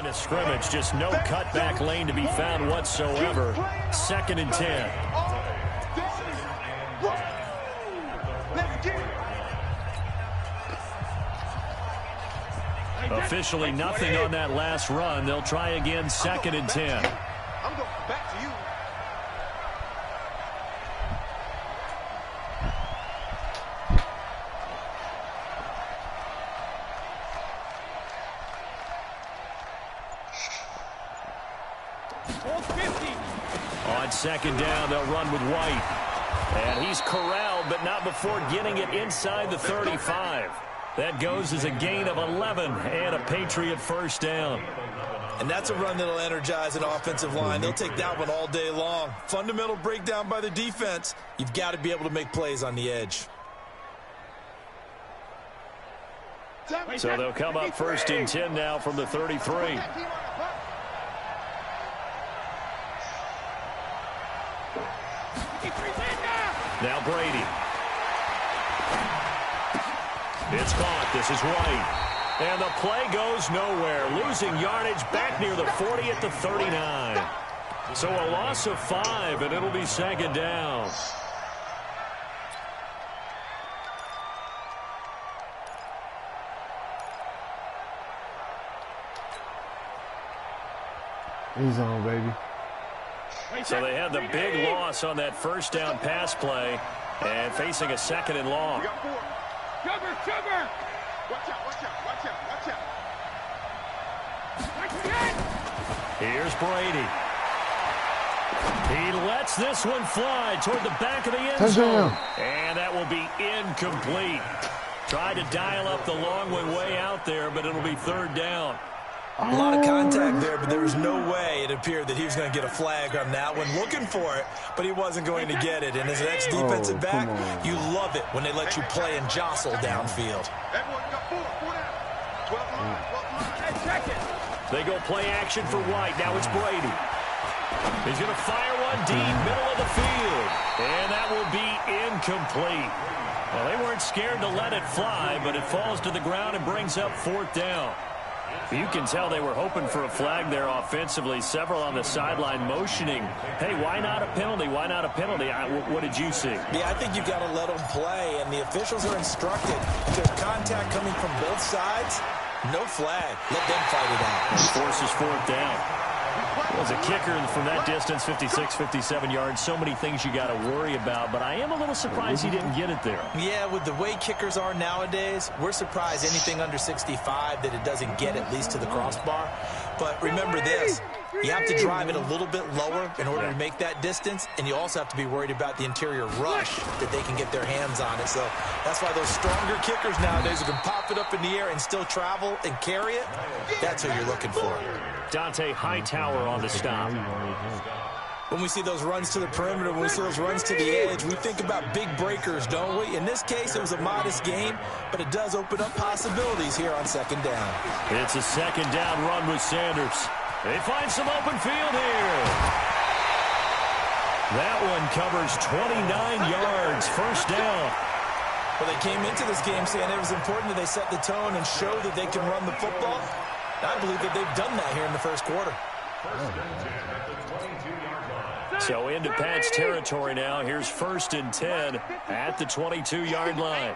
of scrimmage. Just no cutback lane to be found whatsoever. 2nd and 10. Officially nothing on that last run. They'll try again, 2nd and 10. I'm going back to you. On 2nd down, they'll run with White. And he's corralled, but not before getting it inside the 35. That goes as a gain of 11 and a Patriot 1st down. And that's a run that'll energize an offensive line. They'll take that one all day long. Fundamental breakdown by the defense. You've got to be able to make plays on the edge. So they'll come up 1st and 10 now from the 33. Now Brady. It's caught. This is White. And the play goes nowhere. Losing yardage back near the 40 at the 39. So a loss of 5, and it'll be 2nd down. He's on, baby. So they had the big loss on that 1st down pass play and facing a 2nd and long. Cover! Watch out! Here's Brady. He lets this one fly toward the back of the end zone. And that will be incomplete. Tried to dial up the long one way out there, but it'll be 3rd down. A lot of contact there, but there was no way it appeared that he was going to get a flag on that one. Looking for it, but he wasn't going to get it. And as an ex-defensive back, you love it when they let you play and jostle downfield. They go play action for White. Now it's Brady. He's going to fire one deep, middle of the field. And that will be incomplete. Well, they weren't scared to let it fly, but it falls to the ground and brings up 4th down. You can tell they were hoping for a flag there offensively. Several on the sideline motioning, hey, why not a penalty? Why not a penalty? What did you see? Yeah, I think you've got to let them play, and the officials are instructed. If there's contact coming from both sides, no flag. Let them fight it out. And forces 4th down. As a kicker from that distance, 56, 57 yards, so many things you got to worry about, but I am a little surprised he didn't get it there. Yeah, with the way kickers are nowadays, we're surprised anything under 65 that it doesn't get at least to the crossbar. But remember this, you have to drive it a little bit lower in order to make that distance, and you also have to be worried about the interior rush that they can get their hands on it. So that's why those stronger kickers nowadays who can pop it up in the air and still travel and carry it, that's who you're looking for. Dante Hightower on the stop. When we see those runs to the perimeter, when we see those runs to the edge, we think about big breakers, don't we? In this case, it was a modest game, but it does open up possibilities here on 2nd down. It's a 2nd down run with Sanders. They find some open field here. That one covers 29 yards, 1st down. Well, they came into this game saying it was important that they set the tone and show that they can run the football. I believe that they've done that here in the 1st quarter. So into Pat's territory now. Here's 1st and 10 at the 22-yard line.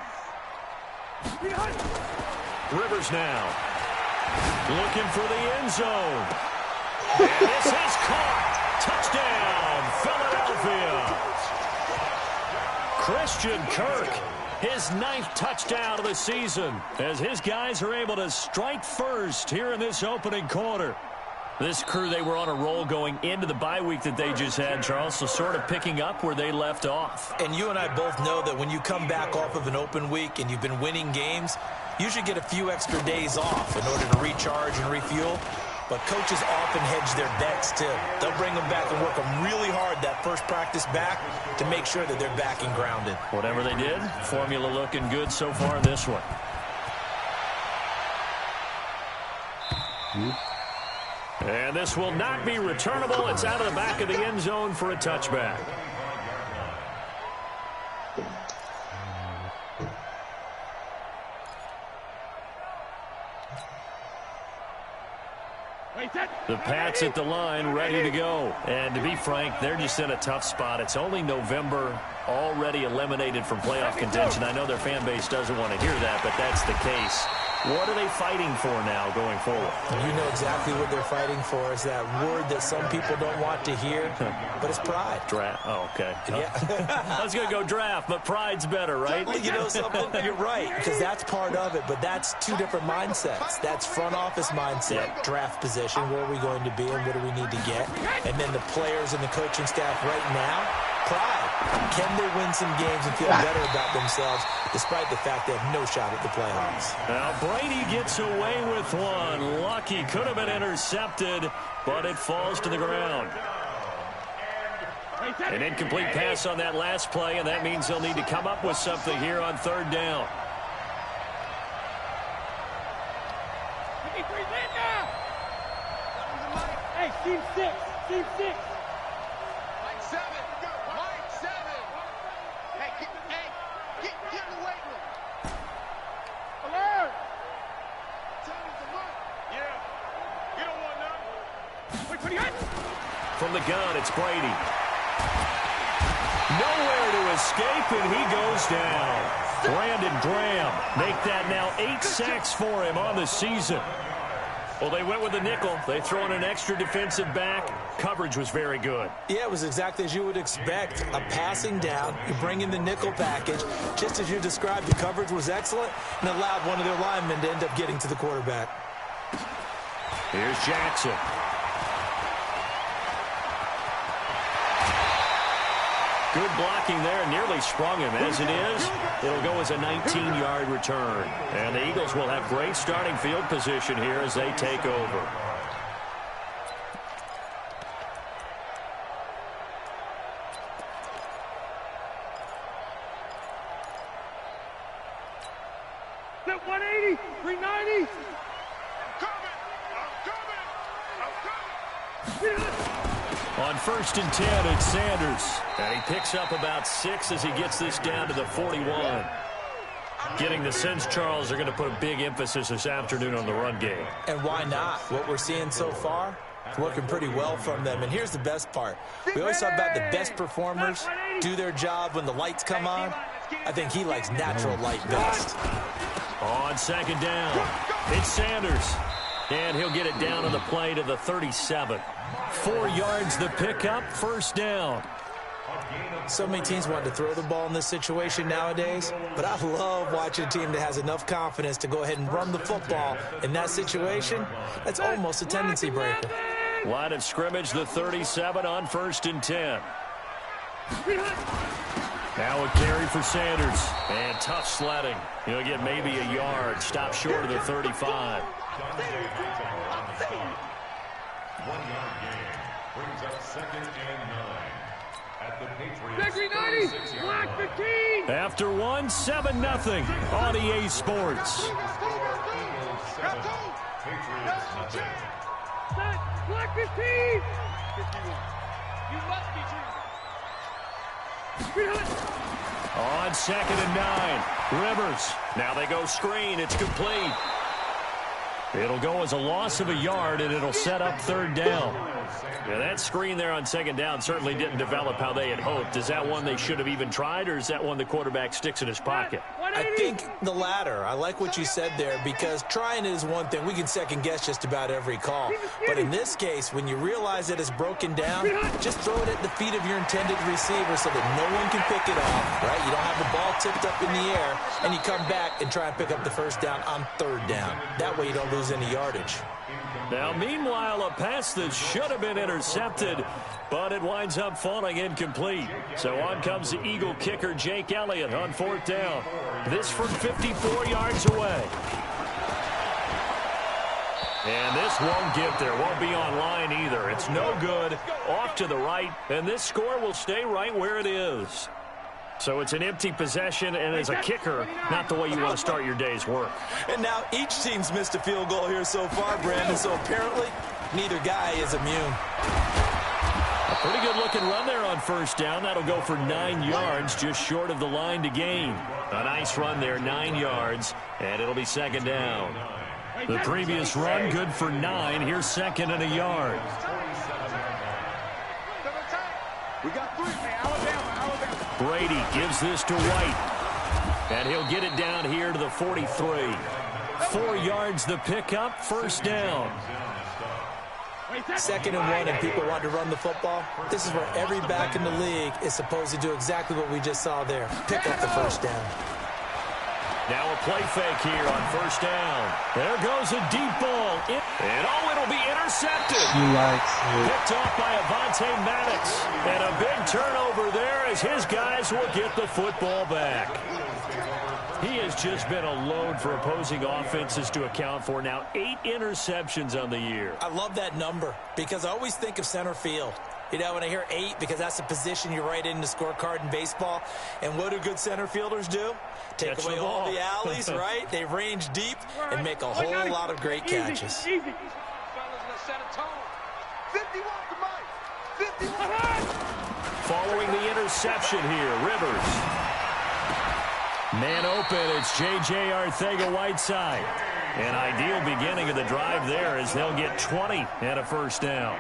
Rivers now looking for the end zone. And this is caught. Touchdown, Philadelphia. Christian Kirk, his 9th touchdown of the season, as his guys are able to strike first here in this opening quarter. This crew, they were on a roll going into the bye week that they just had, Charles, so sort of picking up where they left off. And you and I both know that when you come back off of an open week and you've been winning games, you should get a few extra days off in order to recharge and refuel. But coaches often hedge their bets, too. They'll bring them back and work them really hard that first practice back to make sure that they're back and grounded. Whatever they did, formula looking good so far in this one. And this will not be returnable. It's out of the back of the end zone for a touchback. The Pats at the line, ready to go. And to be frank, they're just in a tough spot. It's only November, already eliminated from playoff contention. I know their fan base doesn't want to hear that, but that's the case. What are they fighting for now going forward? You know exactly what they're fighting for. Is that word that some people don't want to hear, but it's pride. Draft. Oh, okay. Yeah. I was going to go draft, but pride's better, right? You know something? You're right, because that's part of it, but that's two different mindsets. That's front office mindset, draft position, where are we going to be and what do we need to get? And then the players and the coaching staff right now, pride. Can they win some games and feel better about themselves despite the fact they have no shot at the playoffs? Now Brady gets away with one. Lucky, could have been intercepted, but it falls to the ground. An incomplete pass on that last play, and that means they'll need to come up with something here on third down. Hey, team six. Team six. Mike 7. Mike 7. Hey, get the weight room. Alert. Yeah. You don't want none. Wait, what do you got? From the gun, it's Brady. Nowhere to escape, and he goes down. Brandon Graham make that now 8 sacks for him on the season. Well, they went with the nickel. They throw in an extra defensive back. Coverage was very good. Yeah, it was exactly as you would expect. A passing down, you bring in the nickel package. Just as you described, the coverage was excellent and allowed one of their linemen to end up getting to the quarterback. Here's Jackson. Good blocking there, nearly sprung him. As it is, it'll go as a 19-yard return. And the Eagles will have great starting field position here as they take over. Set 180, 390. I'm coming. On 1st and 10, it's Sanders. And he picks up about 6 as he gets this down to the 41. Getting the sense, Charles, they're going to put a big emphasis this afternoon on the run game. And why not? What we're seeing so far, it's working pretty well from them. And here's the best part. We always talk about the best performers do their job when the lights come on. I think he likes natural light best. On 2nd down, it's Sanders. And he'll get it down on the play to the 37. 4 yards the pickup, 1st down. So many teams want to throw the ball in this situation nowadays, but I love watching a team that has enough confidence to go ahead and run the football in that situation. That's almost a tendency breaker. Line of scrimmage, the 37 on 1st and 10. Now a carry for Sanders. And tough sledding. He'll get maybe a yard. Stop short of the 35. 1-yard gain brings up 2nd and 9 at the Patriots. 90, black 15. After 1, 7-0 on EA Sports. Patriots nothing. Black 15. 51. You must be true. On 2nd and 9, Rivers. Now they go screen. It's complete. It'll go as a loss of a yard, and it'll set up 3rd down. Yeah, that screen there on 2nd down certainly didn't develop how they had hoped. Is that one they should have even tried, or is that one the quarterback sticks in his pocket? I think the latter. I like what you said there, because trying is one thing. We can second-guess just about every call. But in this case, when you realize that it's broken down, just throw it at the feet of your intended receiver so that no one can pick it off, right? You don't have the ball tipped up in the air, and you come back and try and pick up the 1st down on 3rd down. That way you don't lose any yardage. Now, meanwhile, a pass that should have been intercepted, but it winds up falling incomplete. So on comes the Eagle kicker, Jake Elliott, on 4th down. This from 54 yards away. And this won't get there. Won't be online either. It's no good. Off to the right, and this score will stay right where it is. So it's an empty possession, and as a kicker, not the way you want to start your day's work. And now each team's missed a field goal here so far, Brandon, so apparently neither guy is immune. A pretty good-looking run there on 1st down. That'll go for 9 yards, just short of the line to gain. A nice run there, 9 yards, and it'll be 2nd down. The previous run, good for 9. Here's second and a yard. We got 3. Alabama. Brady gives this to White. And he'll get it down here to the 43. 4 yards the pickup, first down. 2nd and 1 and people want to run the football. This is where every back in the league is supposed to do exactly what we just saw there. Pick up the first down. Now a play fake here on first down. There goes a deep ball. And it'll be intercepted. Picked off by Avonte Maddox. And a big turnover there as his guys will get the football back. He has just been a load for opposing offenses to account for. Now 8 interceptions on the year. I love that number because I always think of center field. You know, when I hear 8, because that's the position you write in the scorecard in baseball. And what do good center fielders do? Take away all the alleys, right? They range deep and make a whole lot of great catches. Following the interception here, Rivers. Man open, it's J.J. Arcega-Whiteside. An ideal beginning of the drive there as they'll get 20 and a first down.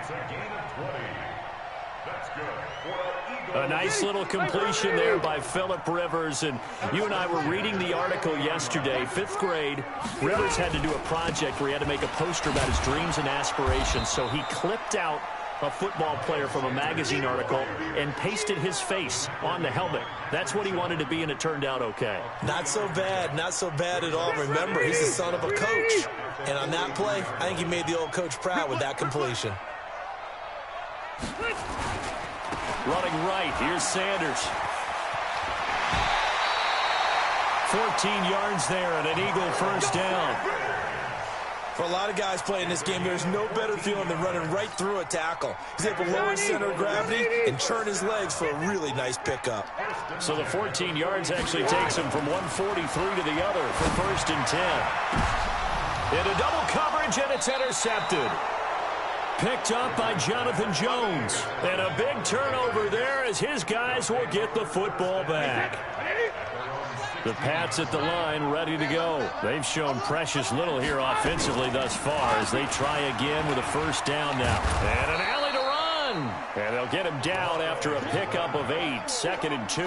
A nice little completion there by Phillip Rivers. And you and I were reading the article yesterday, 5th grade. Rivers had to do a project where he had to make a poster about his dreams and aspirations. So he clipped out a football player from a magazine article and pasted his face on the helmet. That's what he wanted to be, and it turned out okay. Not so bad. Not so bad at all. Remember, he's the son of a coach. And on that play, I think he made the old coach proud with that completion. Running right, here's Sanders. 14 yards there and an Eagle first down. For a lot of guys playing this game, there's no better feeling than running right through a tackle. He's able to lower his center of gravity and churn his legs for a really nice pickup. So the 14 yards actually takes him from 143 to the other for first and 10. Into double coverage, and it's intercepted. Picked up by Jonathan Jones. And a big turnover there as his guys will get the football back. The Pats at the line ready to go. They've shown precious little here offensively thus far as they try again with a first down now. And an alley to run. And they'll get him down after a pickup of 8. 2nd and 2.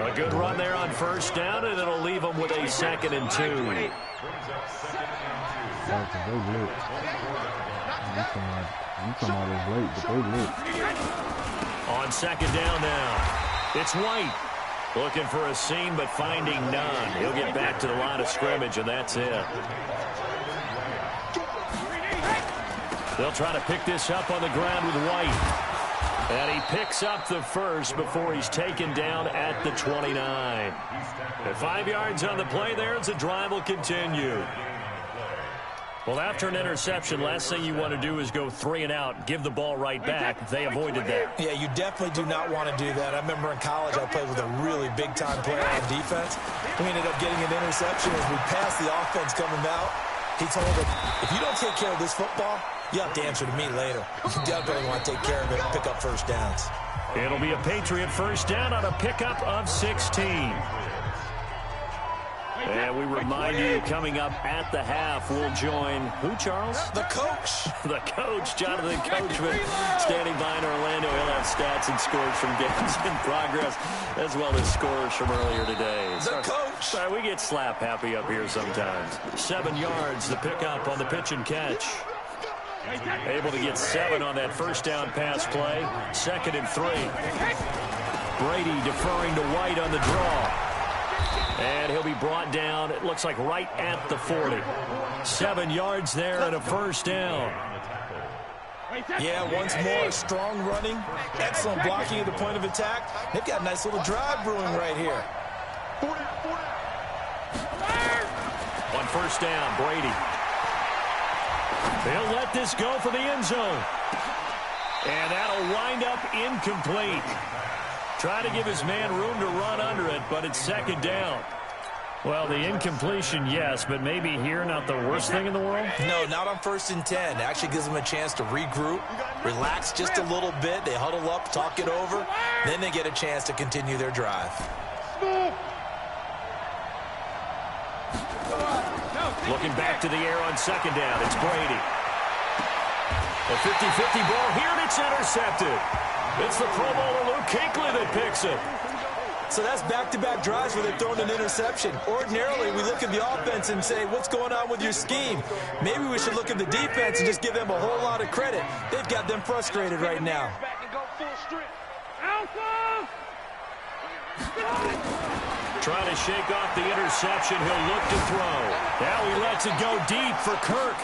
A good run there on first down, and it'll leave them with a 2nd and 2. On second down now, it's White. Looking for a seam, but finding none. He'll get back to the line of scrimmage, and that's it. They'll try to pick this up on the ground with White. And he picks up the first before he's taken down at the 29. At 5 yards on the play there as the drive will continue. Well, after an interception, last thing you want to do is go 3 and out, give the ball right back. They avoided that. Yeah, you definitely do not want to do that. I remember in college I played with a really big-time player on defense. We ended up getting an interception as we passed the offense coming out. He told him, if you don't take care of this football, you have to answer to me later. You definitely want to take care of it and pick up first downs. It'll be a Patriot first down on a pickup of 16. And we remind you, coming up at the half, we'll join who, Charles? The coach. The coach, Jonathan Coachman, standing by in Orlando. He'll have stats and scores from games in progress, as well as scores from earlier today. The coach. Sorry, we get slap happy up here sometimes. 7 yards, the pickup on the pitch and catch. Able to get 7 on that first down pass play. 2nd and 3. Brady deferring to White on the draw. And he'll be brought down, it looks like right at the 40. 7 yards there and a first down. Yeah, once more, strong running, excellent blocking at the point of attack. They've got a nice little drive brewing right here. On first down, Brady. They'll let this go for the end zone. And that'll wind up incomplete. Try to give his man room to run under it, but it's 2nd down. Well, the incompletion, yes, but maybe here not the worst thing in the world? No, not on 1st and 10. It actually gives them a chance to regroup, relax just a little bit. They huddle up, talk it over. Then they get a chance to continue their drive. Looking back to the air on second down. It's Brady. A 50-50 ball here, and it's intercepted. It's the Pro Bowler Luke Kuechly that picks it. So that's back-to-back drives where they've thrown an interception. Ordinarily, we look at the offense and say, what's going on with your scheme? Maybe we should look at the defense and just give them a whole lot of credit. They've got them frustrated right now. Trying to shake off the interception. He'll look to throw. Now he lets it go deep for Kirk.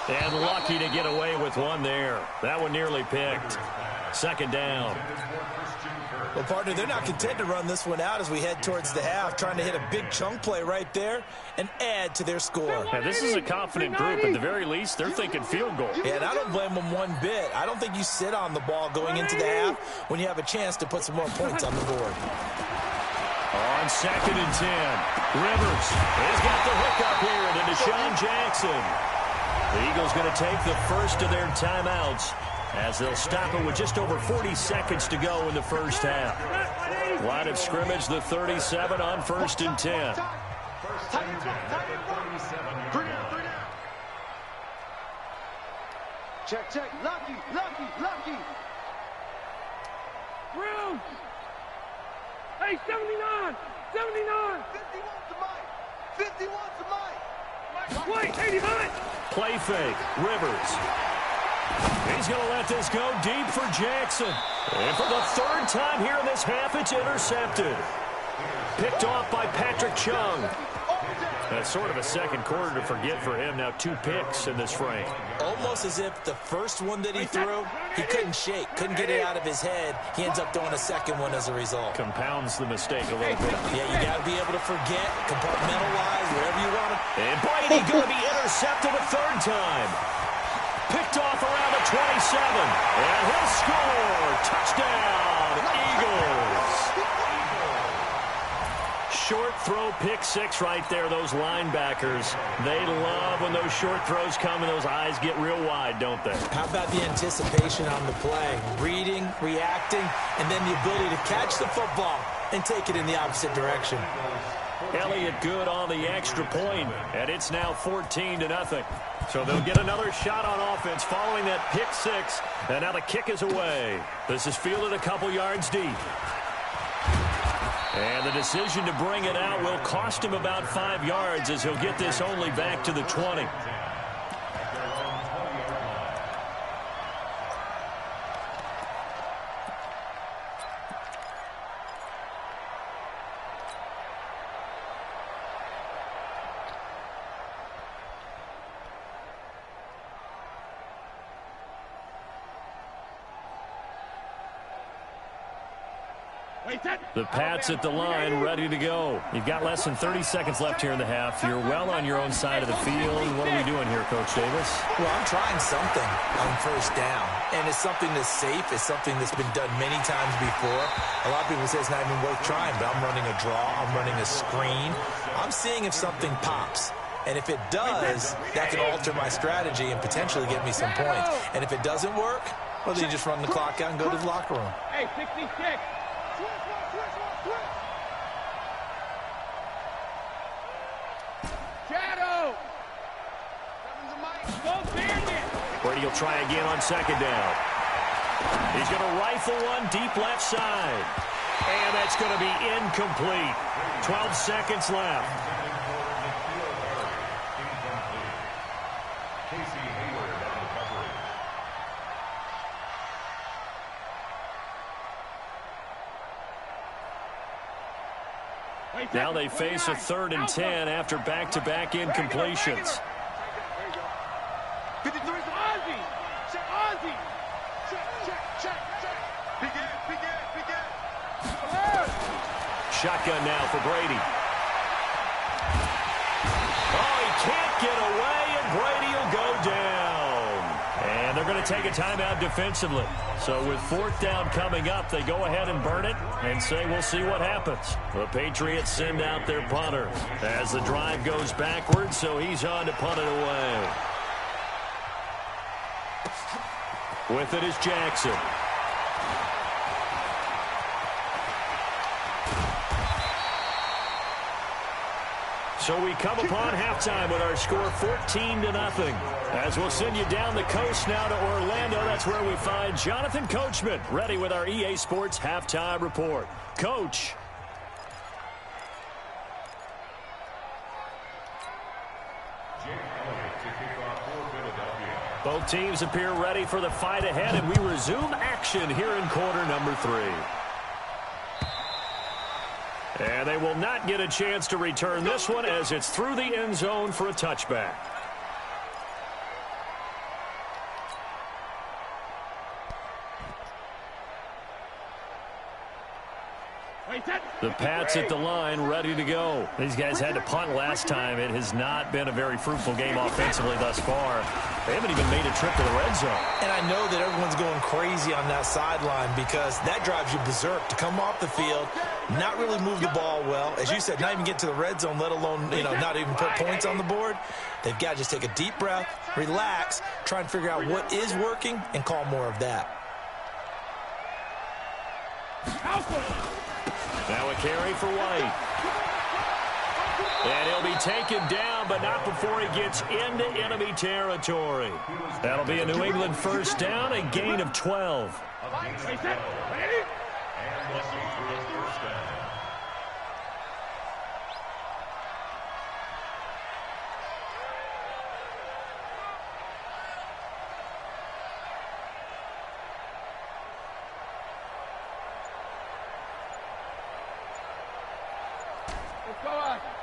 And lucky to get away with one there. That one nearly picked. Second down. Well, partner, they're not content to run this one out as we head towards the half, trying to hit a big chunk play right there and add to their score. Yeah, this is a confident group. At the very least, they're thinking field goal. Yeah, and I don't blame them one bit. I don't think you sit on the ball going into the half when you have a chance to put some more points on the board. On second and 10, Rivers has got the hook up here to Deshaun Jackson. The Eagles going to take the first of their timeouts as they'll stop it with just over 40 seconds to go in the first half. Line of scrimmage, the 37 on first and 10. Check. Lucky. Room. Hey, 79. 51 to Mike. Wait, 89. Play fake, Rivers. He's going to let this go deep for Jackson. And for the third time here in this half, it's intercepted. Picked off by Patrick Chung. That's sort of a second quarter to forget for him. Now 2 picks in this frame. Almost as if the first one that he threw, he couldn't shake, couldn't get it out of his head. He ends up throwing a second one as a result. Compounds the mistake a little bit. Yeah, you got to be able to forget, compartmentalize, whatever you want to. And Brady going to be intercepted a third time. Picked off around the 27. And he'll score. Touchdown, Eagles. Short throw, pick 6 right there. Those linebackers, they love when those short throws come and those eyes get real wide, don't they? How about the anticipation on the play? Reading, reacting, and then the ability to catch the football and take it in the opposite direction. Elliott good on the extra point, and it's now 14-0. So they'll get another shot on offense following that pick 6, and now the kick is away. This is fielded a couple yards deep. And the decision to bring it out will cost him about 5 yards as he'll get this only back to the 20. The Pats at the line, ready to go. You've got less than 30 seconds left here in the half. You're well on your own side of the field. What are we doing here, Coach Davis? Well, I'm trying something on first down, and it's something that's safe. It's something that's been done many times before. A lot of people say it's not even worth trying, but I'm running a draw. I'm running a screen. I'm seeing if something pops. And if it does, that can alter my strategy and potentially get me some points. And if it doesn't work, well, then you just run the clock out and go to the locker room. Hey, 66. Shadow. Brady will try again on second down. He's going to rifle one deep left side. And that's going to be incomplete. 12 seconds left. Now they face a 3rd and 10 after back-to-back incompletions. 53 Ozzy. Ozzy. Check. Begin. Shotgun now for Brady. Oh, he can't get away, and Brady will go down. And they're going to take a timeout defensively. So with 4th down coming up, they go ahead and burn it and say we'll see what happens. The Patriots send out their punter as the drive goes backwards, so he's on to punt it away. With it is Jackson. So we come upon halftime with our score 14-0. As we'll send you down the coast now to Orlando, that's where we find Jonathan Coachman ready with our EA Sports halftime report. Coach. Both teams appear ready for the fight ahead, and we resume action here in quarter number 3. And they will not get a chance to return this one as it's through the end zone for a touchback. The Pats at the line, ready to go. These guys had to punt last time. It has not been a very fruitful game offensively thus far. They haven't even made a trip to the red zone. And I know that everyone's going crazy on that sideline because that drives you berserk to come off the field, not really move the ball well. As you said, not even get to the red zone, let alone, not even put points on the board. They've got to just take a deep breath, relax, try and figure out what is working, and call more of that. Now a carry for White. And he'll be taken down, but not before he gets into enemy territory. That'll be a New England first down, a gain of 12.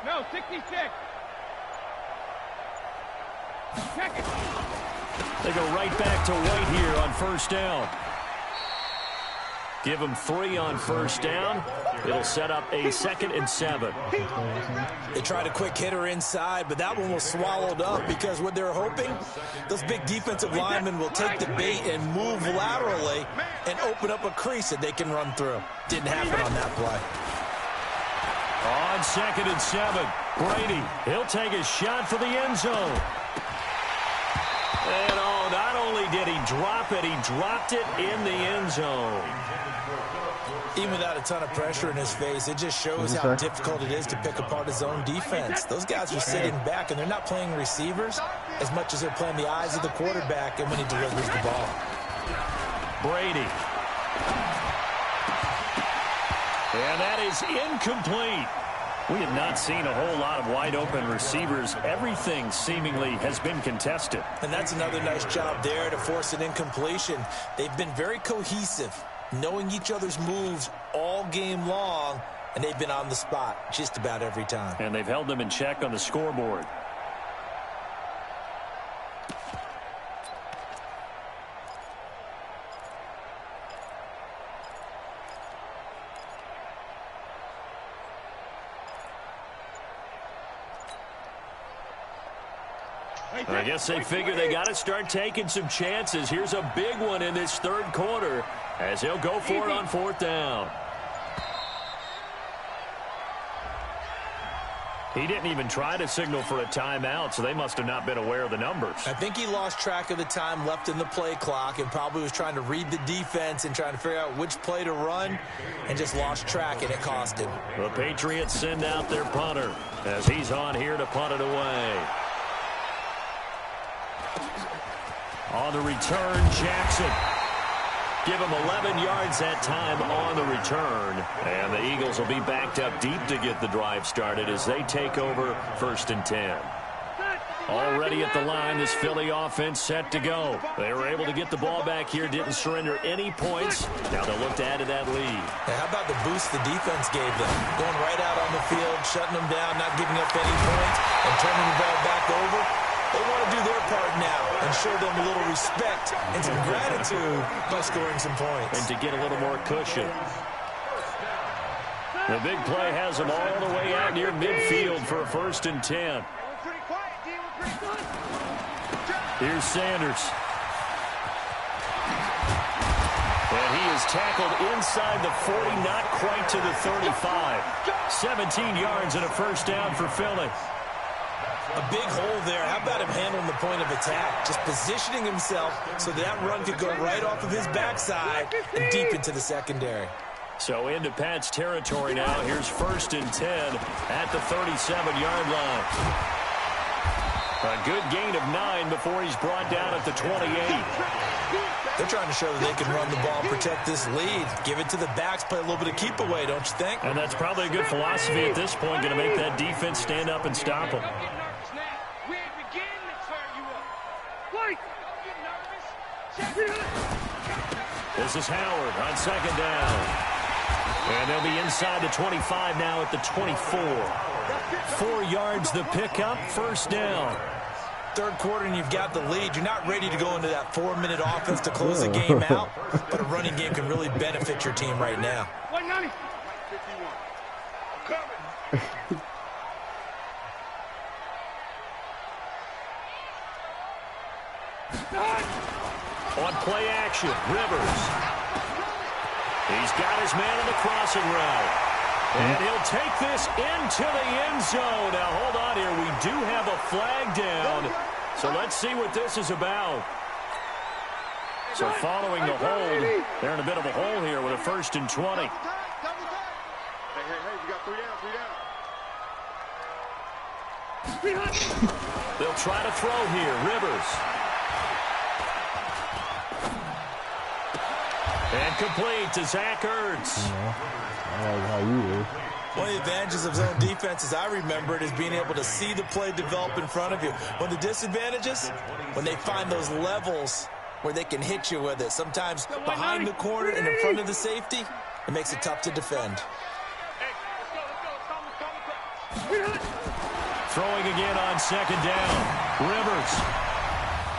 No, 66. Check it. They go right back to White here on first down. Give them 3 on first down. It'll set up a 2nd and 7. They tried a quick hitter inside, but that one was swallowed up because what they're hoping, those big defensive linemen will take the bait and move laterally and open up a crease that they can run through. Didn't happen on that play. On 2nd and 7, Brady, he'll take a shot for the end zone. And not only did he drop it, he dropped it in the end zone. Even without a ton of pressure in his face, it just shows how difficult it is to pick apart his own defense. Those guys are sitting back, and they're not playing receivers as much as they're playing the eyes of the quarterback and when he delivers the ball. Brady. And that is incomplete. We have not seen a whole lot of wide-open receivers. Everything seemingly has been contested. And that's another nice job there to force an incompletion. They've been very cohesive, knowing each other's moves all game long, and they've been on the spot just about every time. And they've held them in check on the scoreboard. I guess they figure they got to start taking some chances. Here's a big one in this third quarter as he'll go for it on 4th down. He didn't even try to signal for a timeout, so they must have not been aware of the numbers. I think he lost track of the time left in the play clock and probably was trying to read the defense and trying to figure out which play to run and just lost track, and it cost him. The Patriots send out their punter as he's on here to punt it away. On the return, Jackson. Give him 11 yards that time on the return. And the Eagles will be backed up deep to get the drive started as they take over 1st and 10. Already at the line, this Philly offense set to go. They were able to get the ball back here, didn't surrender any points. Now they'll look to add to that lead. Hey, how about the boost the defense gave them? Going right out on the field, shutting them down, not giving up any points, and turning the ball back over. They want to do their part now and show them a little respect and some gratitude by scoring some points. And to get a little more cushion. The big play has them all the way out near midfield for a 1st and 10. Here's Sanders. And he is tackled inside the 40, not quite to the 35. 17 yards and a first down for Philly. A big hole there. How about him handling the point of attack? Just positioning himself so that run could go right off of his backside and deep into the secondary. So into Pat's territory now. Here's 1st and 10 at the 37-yard line. A good gain of 9 before he's brought down at the 28. They're trying to show that they can run the ball, protect this lead. Give it to the backs, play a little bit of keep away, don't you think? And that's probably a good philosophy at this point, going to make that defense stand up and stop them. This is Howard on 2nd down. And they'll be inside the 25 now at the 24. 4 yards the pickup, 1st down. 3rd quarter and you've got the lead. You're not ready to go into that 4-minute offense to close the game out, but a running game can really benefit your team right now. 190. On play action, Rivers. He's got his man on the crossing route. And he'll take this into the end zone. Now, hold on here. We do have a flag down. So let's see what this is about. So following the hold, they're in a bit of a hole here with a 1st and 20. Hey, you got 3 down. They'll try to throw here. Rivers. And complete to Zach Ertz. One of the advantages of zone defense, as I remember it, is being able to see the play develop in front of you. One of the disadvantages, when they find those levels where they can hit you with it, sometimes behind the corner and in front of the safety, it makes it tough to defend. Throwing again on 2nd down. Rivers.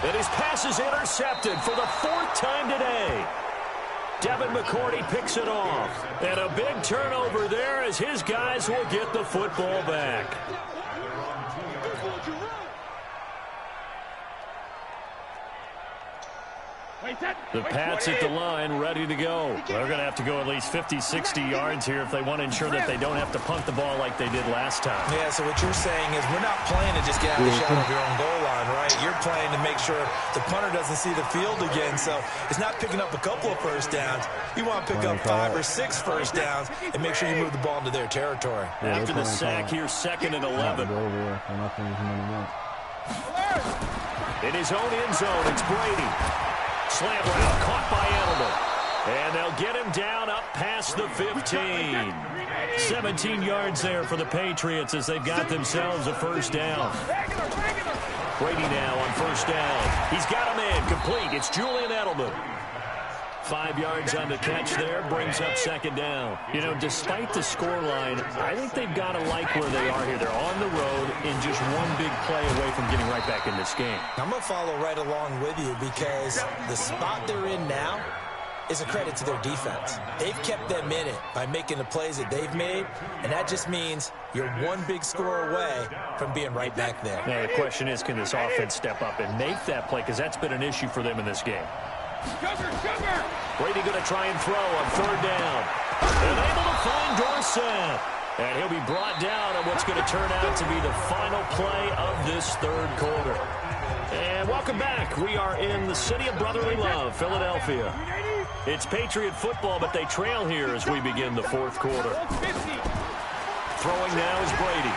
And his pass is intercepted for the 4th time today. Devin McCourty picks it off. And a big turnover there as his guys will get the football back. The Pats at the line, ready to go. They're going to have to go at least 50, 60 yards here if they want to ensure that they don't have to punt the ball like they did last time. Yeah, so what you're saying is we're not playing to just get out of the shadow of your own goal line, right? You're playing to make sure the punter doesn't see the field again. So it's not picking up a couple of 1st downs. You want to pick up 5 or 6 1st downs and make sure you move the ball into their territory. After the sack, here's 2nd and 11. In his own end zone, it's Brady. Slam route caught by Edelman. And they'll get him down up past the 15. 17 yards there for the Patriots as they've got themselves a 1st down. Brady now on 1st down. He's got him in, complete. It's Julian Edelman. 5 yards on the catch there, brings up 2nd down. You know, despite the scoreline, I think they've got to like where they are here. They're on the road and just one big play away from getting right back in this game. I'm going to follow right along with you because the spot they're in now is a credit to their defense. They've kept them in it by making the plays that they've made, and that just means you're one big score away from being right back there. Now, the question is, can this offense step up and make that play? Because that's been an issue for them in this game. Brady going to try and throw on 3rd down. And able to find Dorsett. And he'll be brought down on what's going to turn out to be the final play of this 3rd quarter. And welcome back. We are in the city of brotherly love, Philadelphia. It's Patriot football, but they trail here as we begin the 4th quarter. Throwing now is Brady.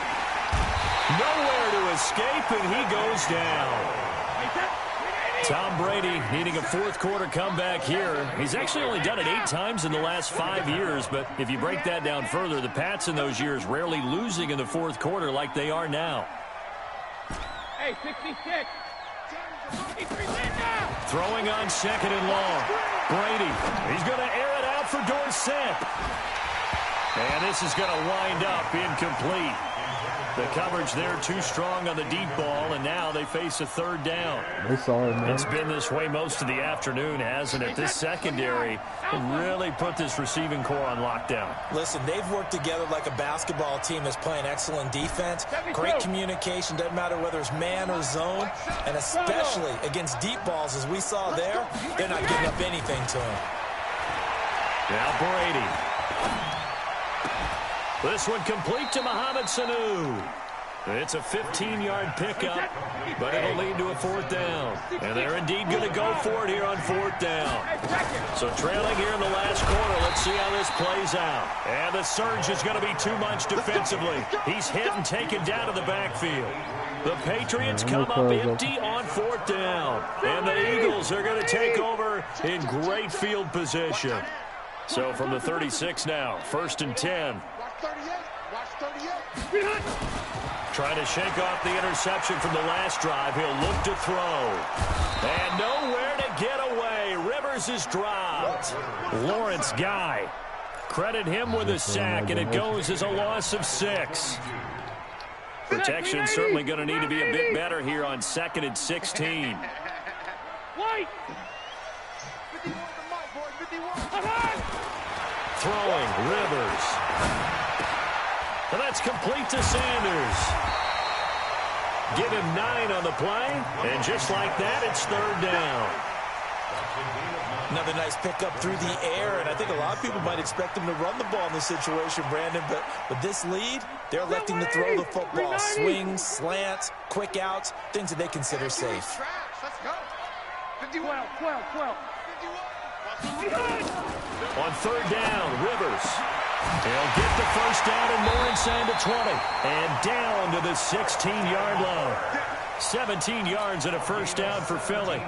Nowhere to escape, and he goes down. Tom Brady needing a 4th quarter comeback here. He's actually only done it 8 times in the last 5 years, but if you break that down further, the Pats in those years rarely losing in the 4th quarter like they are now. Hey, 66. Throwing on 2nd and long. Brady, he's going to air it out for Dorsett. And this is going to wind up incomplete. The coverage there too strong on the deep ball, and now they face a 3rd down. It's been this way most of the afternoon, hasn't it? This secondary really put this receiving core on lockdown. Listen, they've worked together like a basketball team that's playing excellent defense. Great communication, doesn't matter whether it's man or zone, and especially against deep balls, as we saw there, they're not giving up anything to him. Now Brady. This one complete to Mohamed Sanu. It's a 15-yard pickup, but it'll lead to a 4th down. And they're indeed going to go for it here on 4th down. So trailing here in the last quarter, let's see how this plays out. And the surge is going to be too much defensively. He's hit and taken down to the backfield. The Patriots come up empty on 4th down. And the Eagles are going to take over in great field position. So from the 36 now, 1st and 10. Trying to shake off the interception from the last drive. He'll look to throw. And nowhere to get away. Rivers is dropped. Lawrence Guy. Credit him with a sack, and it goes as a loss of 6. Protection certainly going to need to be a bit better here on 2nd and 16. Throwing, Rivers. And that's complete to Sanders. Give him 9 on the play, and just like that, it's 3rd down. Another nice pickup through the air, and I think a lot of people might expect him to run the ball in this situation, Brandon, but with this lead, they're electing to throw the football. Swings, slants, quick outs, things that they consider safe. Let's go. 12. On 3rd down, Rivers. He'll get the 1st down and more inside the 20. And down to the 16-yard line. 17 yards and a 1st down for Philly.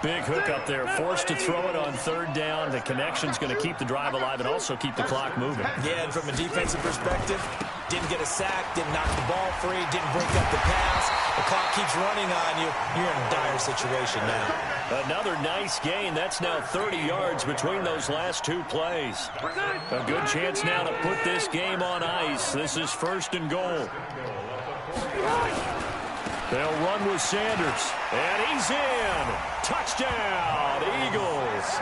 Big hook up there, forced to throw it on 3rd down. The connection's going to keep the drive alive and also keep the clock moving. Yeah, and from a defensive perspective, didn't get a sack, didn't knock the ball free, didn't break up the pass. The clock keeps running on you. You're in a dire situation now. Another nice gain. That's now 30 yards between those last 2 plays. A good chance now to put this game on ice. This is 1st and goal. They'll run with Sanders. And he's in. Touchdown, Eagles.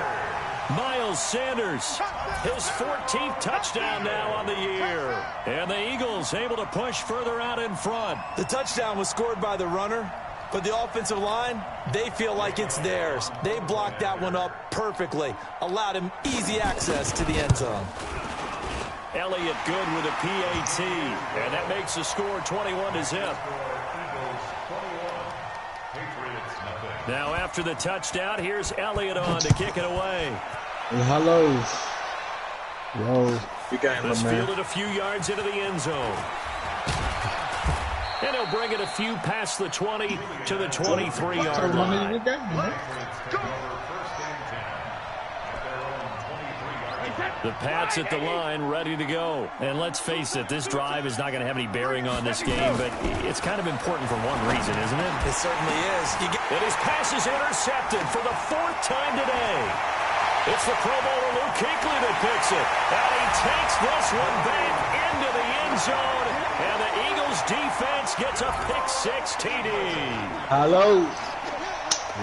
Miles Sanders, his 14th touchdown now on the year. And the Eagles able to push further out in front. The touchdown was scored by the runner, but the offensive line, they feel like it's theirs. They blocked that one up perfectly, allowed him easy access to the end zone. Elliott good with a PAT, and that makes the score 21-0. Now after the touchdown, here's Elliott on to kick it away. Hello. Yo. You got him, This man. fielded a few yards into the end zone. And he'll bring it a few past the 20 to the 23-yard line. The Pats at the line, ready to go. And let's face it, this drive is not going to have any bearing on this game, but it's kind of important for one reason, isn't it? It certainly is. And his pass is intercepted for the 4th time today. It's the Pro Bowler Luke Kuechly that picks it. And he takes this one back into the end zone. And the Eagles defense gets a pick-6 TD. Hello.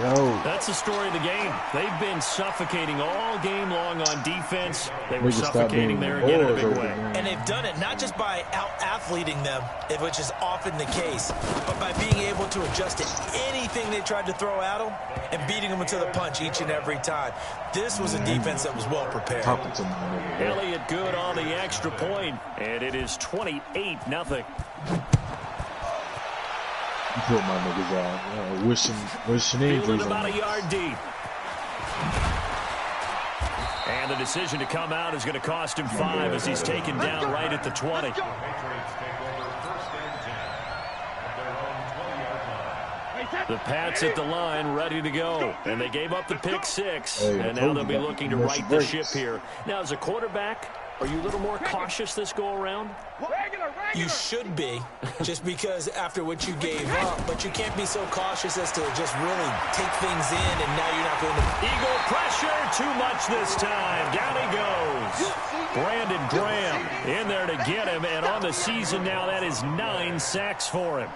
Yo. That's the story of the game. They've been suffocating all game long on defense. They were suffocating there again in a big way. And they've done it not just by out-athleting them, which is often the case, but by being able to adjust to anything they tried to throw at them and beating them to the punch each and every time. This was a defense that was well prepared. Elliott good on the extra point, and it is 28-0. Put my niggas out. Wishing Fielded injuries about on a yard deep. And the decision to come out is going to cost him 5 as he's taken down right at the 20. The Pats at the line, ready to go. And they gave up the pick-6, and now they'll be looking to right the ship here. Now, as a quarterback, are you a little more cautious this go-around? You should be, just because after what you gave up, but you can't be so cautious as to just really take things in, and now you're not going to... Eagle pressure, too much this time. Down he goes. Brandon Graham in there to get him, and on the season now, that is 9 sacks for him.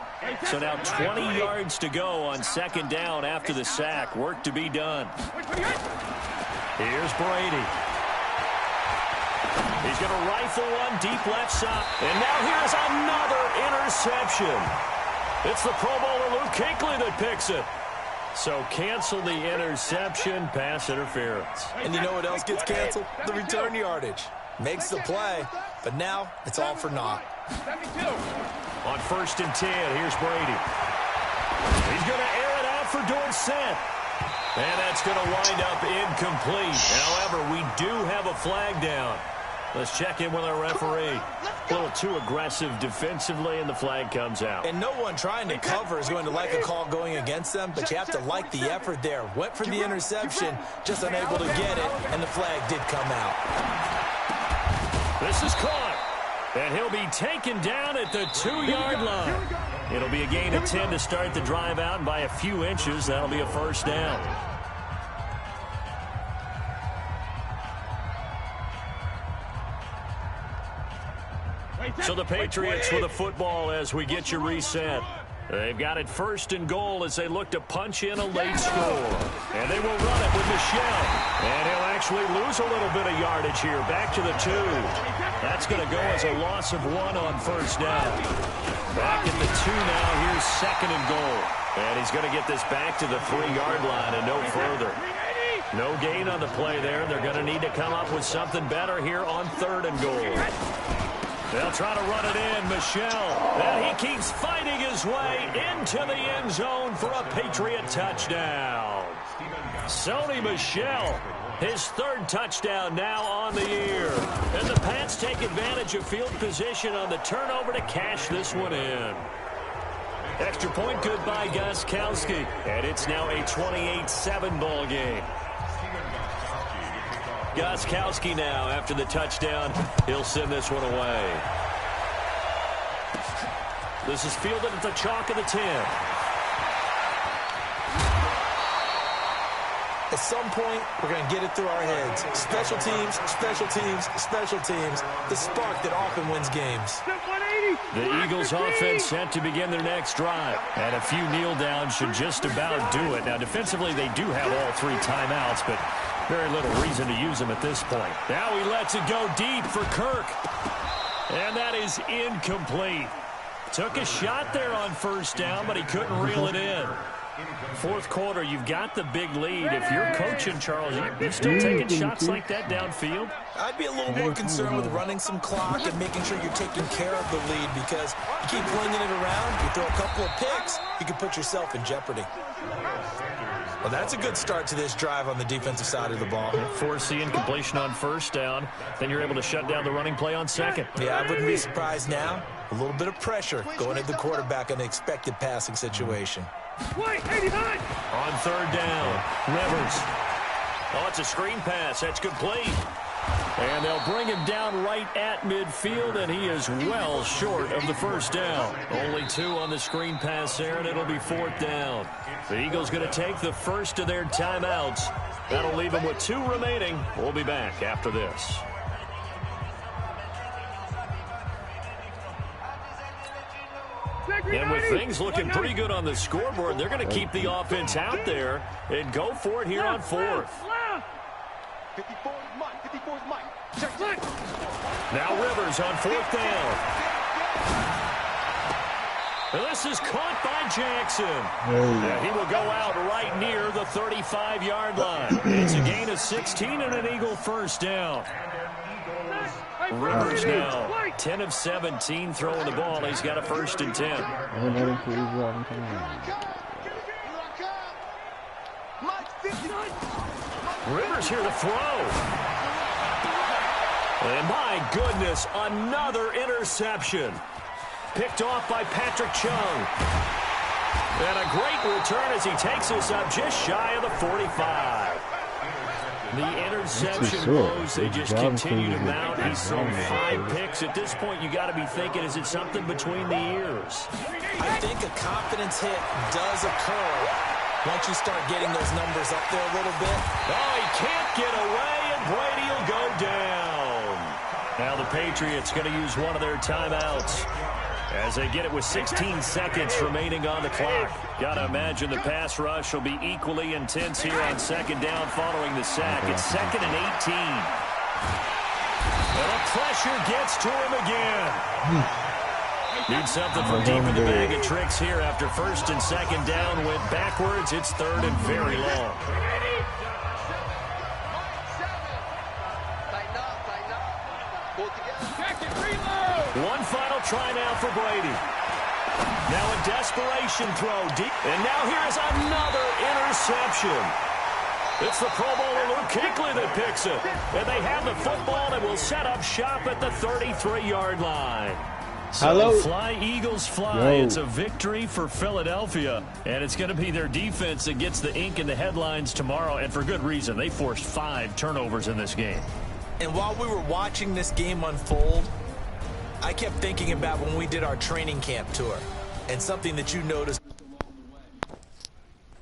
So now 20 yards to go on 2nd down after the sack. Work to be done. Here's Brady. He's going to rifle one deep left side. And now here's another interception. It's the Pro Bowler Luke Kuechly that picks it. So cancel the interception, pass interference. And you know what else gets canceled? The return yardage. Makes the play, but now it's all for naught. On 1st and 10, here's Brady. He's going to air it out for Dorsett. And that's going to wind up incomplete. However, we do have a flag down. Let's check in with our referee. A little too aggressive defensively, and the flag comes out. And no one trying to cover is going to like a call going against them, but you have to like the effort there. Went for the interception, just unable to get it, and the flag did come out. This is caught, and he'll be taken down at the 2-yard line. It'll be a gain of 10 to start the drive out, and by a few inches, that'll be a first down. So the Patriots with the football as we get you reset. They've got it 1st and goal as they look to punch in a late score. And they will run it with Michel. And he'll actually lose a little bit of yardage here. Back to the 2. That's going to go as a loss of 1 on 1st down. Back at the 2 now. Here's 2nd and goal. And he's going to get this back to the 3-yard line and no further. No gain on the play there. They're going to need to come up with something better here on 3rd and goal. They'll try to run it in. Michel. And he keeps fighting his way into the end zone for a Patriot touchdown. Sony Michel, his 3rd touchdown now on the year. And the Pats take advantage of field position on the turnover to cash this one in. Extra point good by Gostkowski. And it's now a 28-7 ball game. Gostkowski now, after the touchdown, he'll send this one away. This is fielded at the chalk of the 10. At some point, we're going to get it through our heads. Special teams, special teams, special teams. The spark that often wins games. The Eagles offense set to begin their next drive. And a few kneel downs should just about do it. Now, defensively, they do have all 3 timeouts, but very little reason to use them at this point. Now he lets it go deep for Kirk. And that is incomplete. Took a shot there on 1st down, but he couldn't reel it in. 4th quarter, you've got the big lead. If you're coaching, Charles, you still taking shots like that downfield? I'd be a little more concerned with running some clock and making sure you're taking care of the lead, because you keep flinging it around, you throw a couple of picks, you can put yourself in jeopardy. Well, that's a good start to this drive on the defensive side of the ball. Forcing completion on 1st down. Then you're able to shut down the running play on 2nd. Yeah, I wouldn't be surprised now. A little bit of pressure going at the quarterback in the expected passing situation. On 3rd down, Rivers. Oh, it's a screen pass. That's complete. And they'll bring him down right at midfield, and he is well short of the 1st down. Only 2 on the screen pass there, and it'll be 4th down. The Eagles going to take the first of their timeouts. That'll leave them with 2 remaining. We'll be back after this. And with things looking pretty good on the scoreboard, they're going to keep the offense out there and go for it here on 4th. Now Rivers on 4th down. This is caught by Jackson. And he will go out right near the 35-yard line. It's a gain of 16 and an Eagle 1st down. Rivers now 10 of 17 throwing the ball. He's got a 1st and 10. Rivers here to throw. And my goodness, another interception. Picked off by Patrick Chung. And a great return as he takes us up just shy of the 45. The interception woes, they just continue to mount. He's thrown 5 picks. At this point, you got to be thinking, is it something between the ears? I think a confidence hit does occur once you start getting those numbers up there a little bit. Oh, he can't get away, and Brady will go down. Now the Patriots going to use one of their timeouts as they get it with 16 seconds remaining on the clock. Got to imagine the pass rush will be equally intense here on 2nd down following the sack. It's 2nd and 18. And the pressure gets to him again. Need something from deep in the bag of tricks here after 1st and 2nd down. Went backwards. It's 3rd and very long. One final try now for Brady. Now a desperation throw deep. And now here's another interception. It's the Pro Bowler Luke Kuechly that picks it. And they have the football and will set up shop at the 33-yard line. So fly, Eagles, fly. Yo. It's a victory for Philadelphia. And it's going to be their defense that gets the ink in the headlines tomorrow. And for good reason. They forced 5 turnovers in this game. And while we were watching this game unfold, I kept thinking about when we did our training camp tour. And something that you noticed